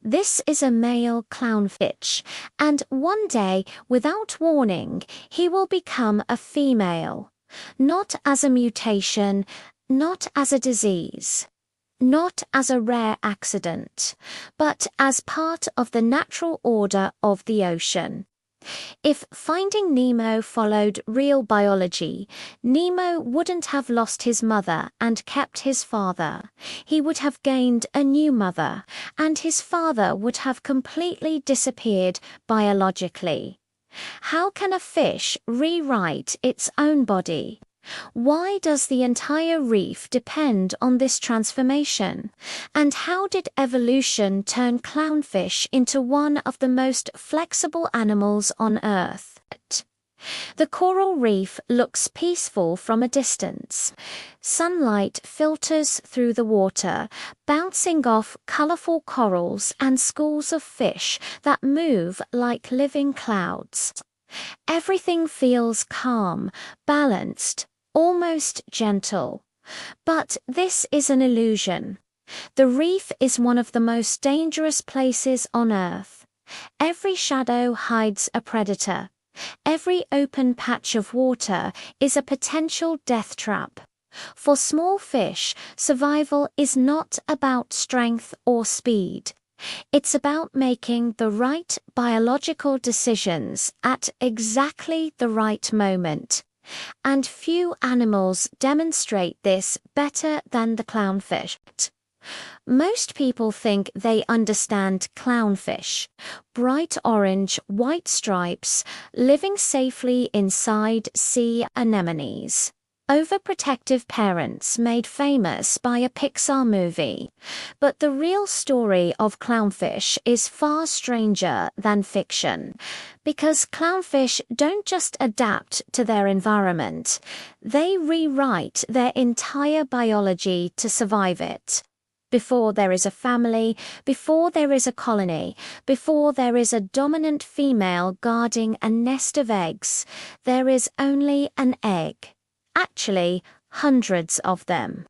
This is a male clownfish, and one day, without warning, he will become a female. Not as a mutation, not as a disease, not as a rare accident, but as part of the natural order of the ocean. If Finding Nemo followed real biology, Nemo wouldn't have lost his mother and kept his father. He would have gained a new mother, and his father would have completely disappeared biologically. How can a fish rewrite its own body? Why does the entire reef depend on this transformation? And how did evolution turn clownfish into one of the most flexible animals on Earth? The coral reef looks peaceful from a distance. Sunlight filters through the water, bouncing off colorful corals and schools of fish that move like living clouds. Everything feels calm, balanced, almost gentle. But this is an illusion. The reef is one of the most dangerous places on Earth. Every shadow hides a predator. Every open patch of water is a potential death trap. For small fish, survival is not about strength or speed. It's about making the right biological decisions at exactly the right moment. And few animals demonstrate this better than the clownfish. Most people think they understand clownfish. Bright orange, white stripes, living safely inside sea anemones. Overprotective parents made famous by a Pixar movie. But the real story of clownfish is far stranger than fiction. Because clownfish don't just adapt to their environment, they rewrite their entire biology to survive it. Before there is a family, before there is a colony, before there is a dominant female guarding a nest of eggs, there is only an egg. Actually, hundreds of them.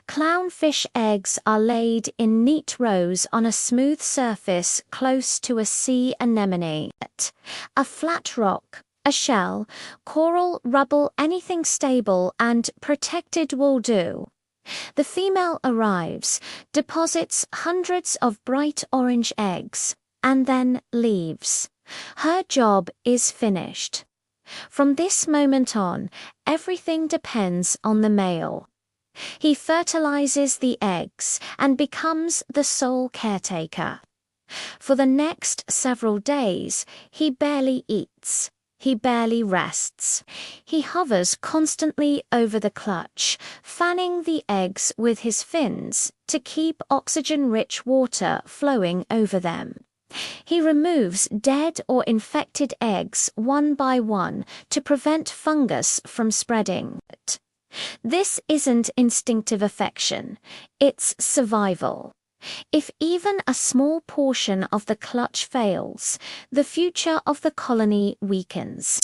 Clownfish eggs are laid in neat rows on a smooth surface close to a sea anemone. A flat rock, a shell, coral, rubble, anything stable and protected will do. The female arrives, deposits hundreds of bright orange eggs, and then leaves. Her job is finished. From this moment on, everything depends on the male. He fertilizes the eggs and becomes the sole caretaker. For the next several days, he barely eats. He barely rests. He hovers constantly over the clutch, fanning the eggs with his fins to keep oxygen-rich water flowing over them. He removes dead or infected eggs one by one to prevent fungus from spreading. This isn't instinctive affection, it's survival. If even a small portion of the clutch fails, the future of the colony weakens.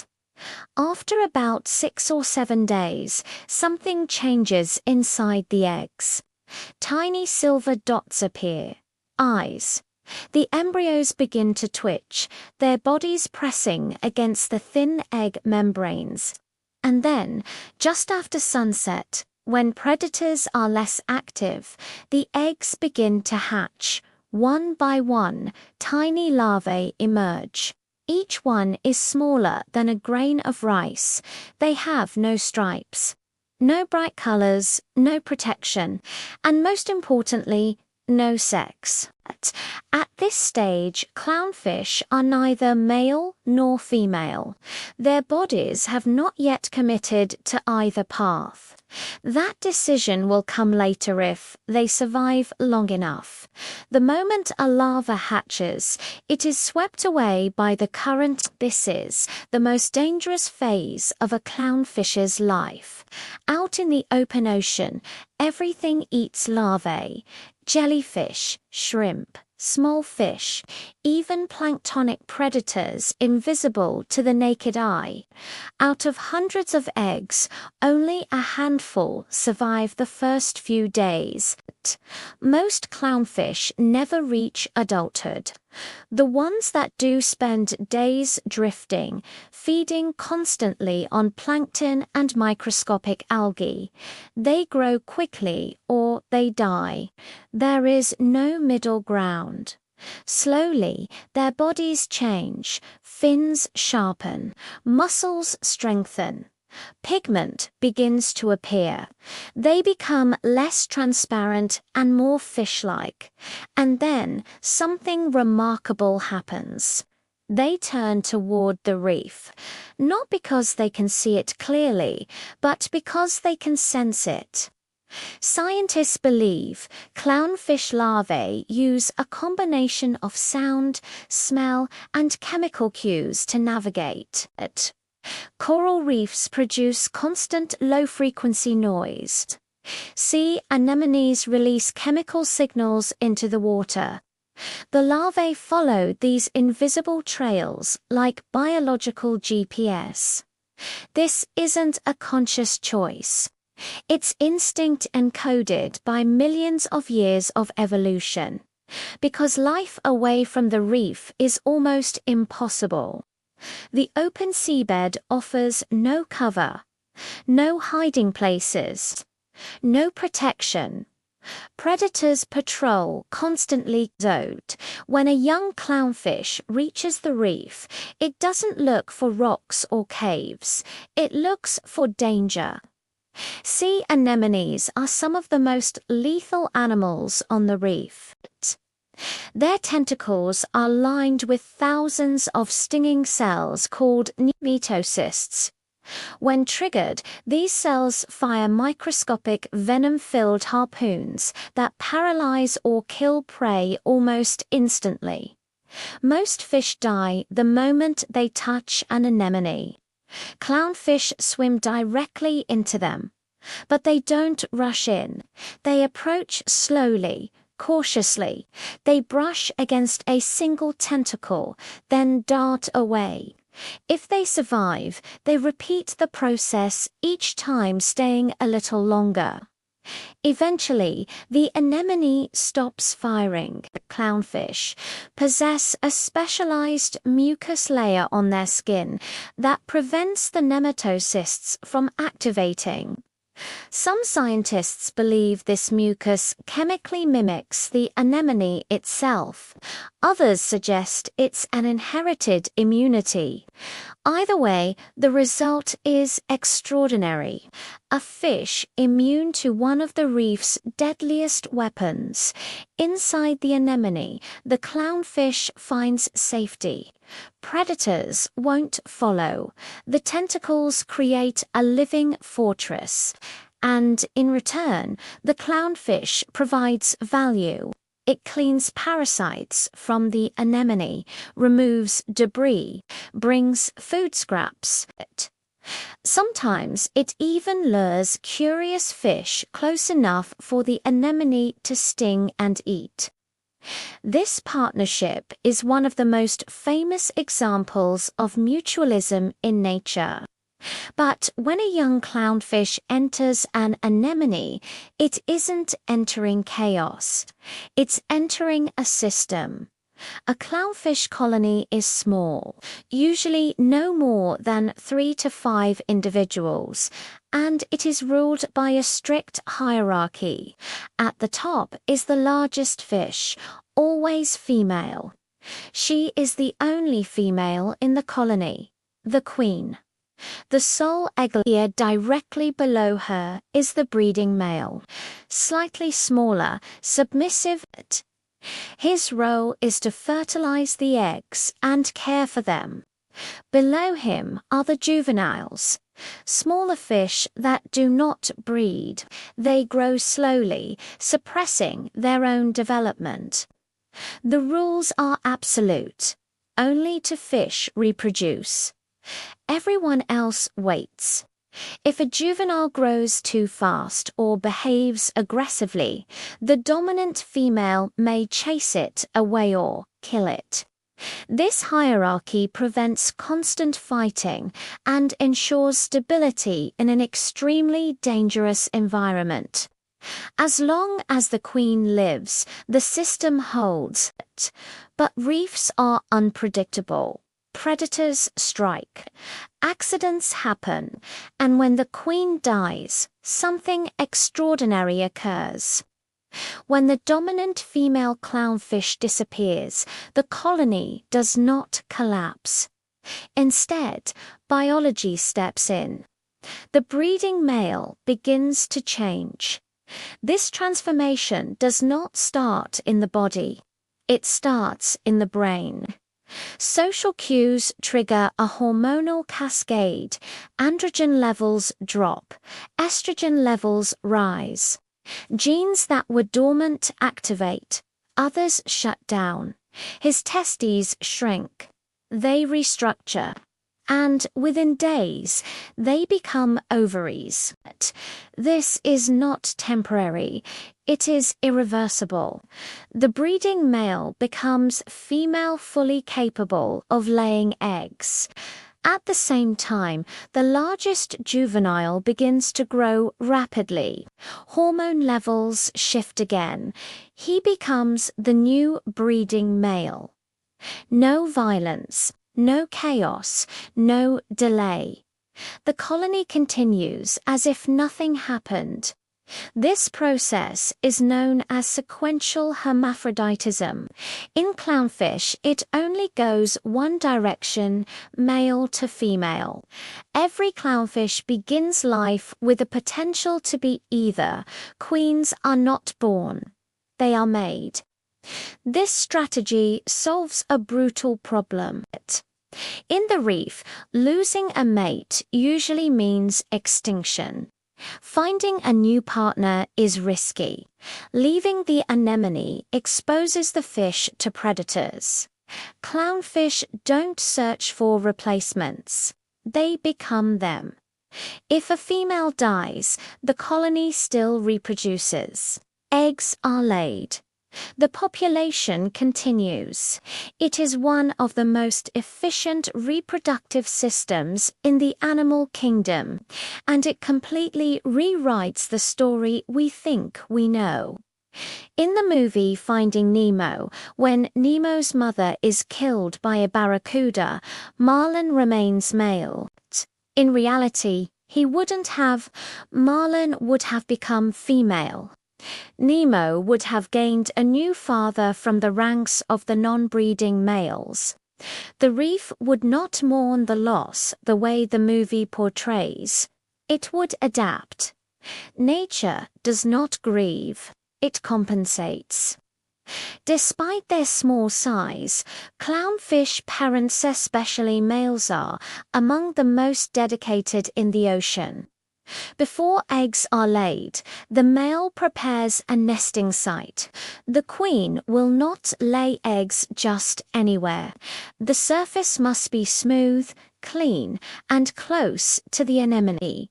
After about 6 or 7 days, something changes inside the eggs. Tiny silver dots appear. Eyes. The embryos begin to twitch, their bodies pressing against the thin egg membranes. And then, just after sunset, when predators are less active, the eggs begin to hatch. One by one, tiny larvae emerge. Each one is smaller than a grain of rice. They have no stripes, no bright colors, no protection, and most importantly, no sex. At this stage, clownfish are neither male nor female. Their bodies have not yet committed to either path. That decision will come later if they survive long enough. The moment a larva hatches, it is swept away by the current. This is the most dangerous phase of a clownfish's life. Out in the open ocean, everything eats larvae. Jellyfish, shrimp, small fish, even planktonic predators invisible to the naked eye. Out of hundreds of eggs, only a handful survive the first few days. Most clownfish never reach adulthood. The ones that do spend days drifting, feeding constantly on plankton and microscopic algae. They grow quickly or they die. There is no middle ground. Slowly, their bodies change, fins sharpen, muscles strengthen. Pigment begins to appear. They become less transparent and more fish-like. And then something remarkable happens. They turn toward the reef, not because they can see it clearly, but because they can sense it. Scientists believe clownfish larvae use a combination of sound, smell, and chemical cues to navigate it. Coral reefs produce constant low-frequency noise. Sea anemones release chemical signals into the water. The larvae follow these invisible trails like biological GPS. This isn't a conscious choice. It's instinct encoded by millions of years of evolution. Because life away from the reef is almost impossible. The open seabed offers no cover, no hiding places, no protection. Predators patrol constantly. When a young clownfish reaches the reef, it doesn't look for rocks or caves, it looks for danger. Sea anemones are some of the most lethal animals on the reef. Their tentacles are lined with thousands of stinging cells called nematocysts. When triggered, these cells fire microscopic venom-filled harpoons that paralyze or kill prey almost instantly. Most fish die the moment they touch an anemone. Clownfish swim directly into them. But they don't rush in. They approach slowly, cautiously. They brush against a single tentacle, then dart away. If they survive, they repeat the process, each time staying a little longer. Eventually, the anemone stops firing. Clownfish possess a specialized mucus layer on their skin that prevents the nematocysts from activating. Some scientists believe this mucus chemically mimics the anemone itself. Others suggest it's an inherited immunity. Either way, the result is extraordinary. A fish immune to one of the reef's deadliest weapons. Inside the anemone, the clownfish finds safety. Predators won't follow. The tentacles create a living fortress. And in return, the clownfish provides value. It cleans parasites from the anemone, removes debris, brings food scraps. Sometimes it even lures curious fish close enough for the anemone to sting and eat. This partnership is one of the most famous examples of mutualism in nature. But when a young clownfish enters an anemone, it isn't entering chaos. It's entering a system. A clownfish colony is small, usually no more than 3 to 5 individuals, and it is ruled by a strict hierarchy. At the top is the largest fish, always female. She is the only female in the colony, the queen. The sole egg layer directly below her is the breeding male, slightly smaller, submissive. His role is to fertilize the eggs and care for them. Below him are the juveniles, smaller fish that do not breed. They grow slowly, suppressing their own development. The rules are absolute. Only to fish reproduce. Everyone else waits. If a juvenile grows too fast or behaves aggressively, the dominant female may chase it away or kill it. This hierarchy prevents constant fighting and ensures stability in an extremely dangerous environment. As long as the queen lives, the system holds. But reefs are unpredictable. Predators strike, accidents happen, and when the queen dies, something extraordinary occurs. When the dominant female clownfish disappears, the colony does not collapse. Instead, biology steps in. The breeding male begins to change. This transformation does not start in the body. It starts in the brain. Social cues trigger a hormonal cascade. Androgen levels drop. Estrogen levels rise. Genes that were dormant activate. Others shut down. His testes shrink. They restructure. And within days, they become ovaries. This is not temporary. It is irreversible. The breeding male becomes female fully capable of laying eggs. At the same time, the largest juvenile begins to grow rapidly. Hormone levels shift again. He becomes the new breeding male. No violence. No chaos, no delay. The colony continues as if nothing happened. This process is known as sequential hermaphroditism. In clownfish, it only goes one direction, male to female. Every clownfish begins life with the potential to be either. Queens are not born. They are made. This strategy solves a brutal problem. In the reef, losing a mate usually means extinction. Finding a new partner is risky. Leaving the anemone exposes the fish to predators. Clownfish don't search for replacements. They become them. If a female dies, the colony still reproduces. Eggs are laid. The population continues. It is one of the most efficient reproductive systems in the animal kingdom, and it completely rewrites the story we think we know. In the movie Finding Nemo, when Nemo's mother is killed by a barracuda, Marlin remains male. In reality, Marlin would have become female. Nemo would have gained a new father from the ranks of the non-breeding males. The reef would not mourn the loss the way the movie portrays. It would adapt. Nature does not grieve. It compensates. Despite their small size, clownfish parents, especially males, are among the most dedicated in the ocean. Before eggs are laid, the male prepares a nesting site. The queen will not lay eggs just anywhere. The surface must be smooth, clean, and close to the anemone.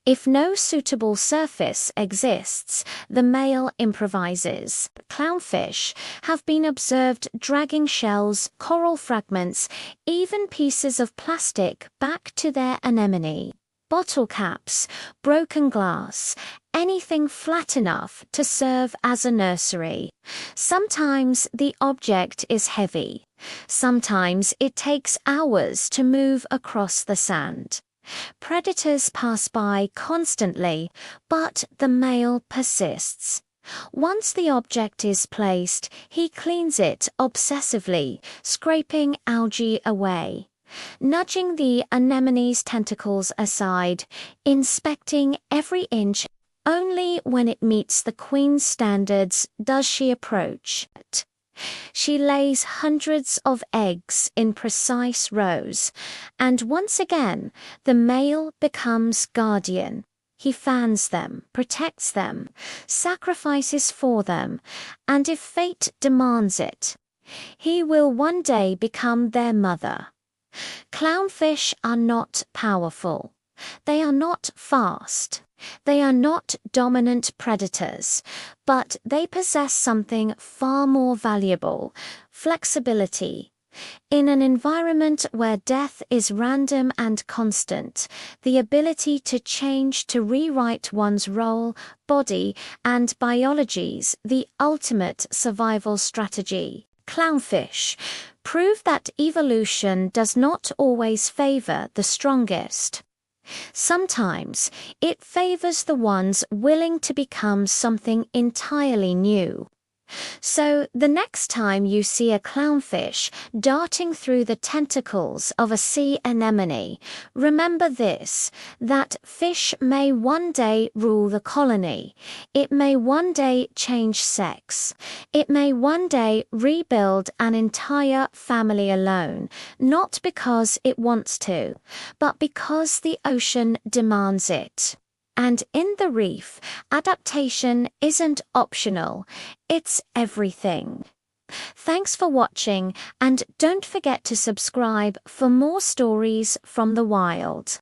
If no suitable surface exists, the male improvises. Clownfish have been observed dragging shells, coral fragments, even pieces of plastic back to their anemone. Bottle caps, broken glass, anything flat enough to serve as a nursery. Sometimes the object is heavy. Sometimes it takes hours to move across the sand. Predators pass by constantly, but the male persists. Once the object is placed, he cleans it obsessively, scraping algae away. Nudging the anemone's tentacles aside, inspecting every inch. Only when it meets the queen's standards does she approach it. She lays hundreds of eggs in precise rows, and once again, the male becomes guardian. He fans them, protects them, sacrifices for them, and if fate demands it, he will one day become their mother. Clownfish are not powerful. They are not fast. They are not dominant predators, but they possess something far more valuable: flexibility. In an environment where death is random and constant, the ability to change to rewrite one's role, body, and biology's the ultimate survival strategy. Clownfish prove that evolution does not always favor the strongest. Sometimes it favors the ones willing to become something entirely new. So, the next time you see a clownfish darting through the tentacles of a sea anemone, remember this: that fish may one day rule the colony. It may one day change sex. It may one day rebuild an entire family alone, not because it wants to, but because the ocean demands it. And in the reef, adaptation isn't optional, it's everything. Thanks for watching, and don't forget to subscribe for more stories from the wild.